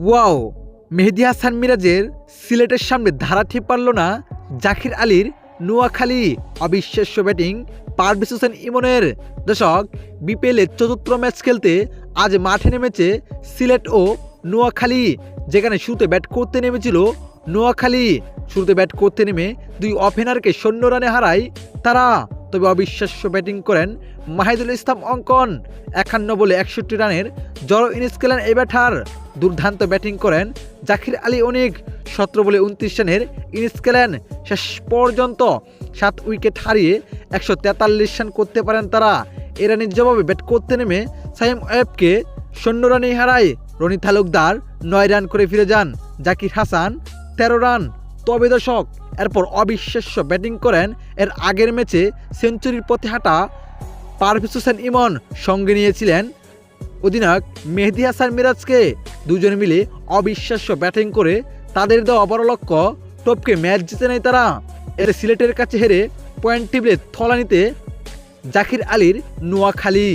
Wow, মেহেদী হাসান মিরাজের সিলেটের সামনে ধারাটি পারল না জাকির আলীর নোয়াখালী। অবিশ্বাস্য ব্যাটিং পারভেজ হোসেন ইমনের। দর্শক, বিপিএলের চতুর্থ ম্যাচ খেলতে আজ মাঠে নেমেছে সিলেট ও নোয়াখালী, যেখানে শুরুতে ব্যাট করতে নেমেছিল নোয়াখালী। শুরুতে ব্যাট করতে নেমে দুই ওপেনারকে 0 রানে হারায় তারা। তবে অবিশ্বাস্য ব্যাটিং করেন মাহিদুল ইসলাম অঙ্কন। 51 বলে 61 রানের জড়ো ইনিংস খেলেন এই ব্যাটার। দুর্দান্ত ব্যাটিং করেন জাকির আলী অনিক। 17 বলে 29 রানের ইনিংস খেলেন। শেষ পর্যন্ত 7 উইকেট হারিয়ে 143 রান করতে পারেন তারা। এ রানের জবাবে ব্যাট করতে নেমে সাইম ওয়েবকে 0 রানেই হারায়। রনি তালুকদার 9 রান করে ফিরে যান। জাকির হাসান 13 রান। তবে দর্শক, এরপর অবিশ্বাস্য ব্যাটিং করেন এর আগের ম্যাচে সেঞ্চুরির পথে হাঁটা পারভেজ হোসেন ইমন। সঙ্গে নিয়েছিলেন অধিনায়ক মেহেদী হাসান মিরাজকে। দুজন মিলে অবিশ্বাস্য ব্যাটিং করে তাদের দেওয়া বড় লক্ষ্য টপকে ম্যাচ জিতে নেয় তারা। এর সিলেটের কাছে হেরে পয়েন্ট টেবিলে তলানিতে জাকির আলীর নোয়াখালী।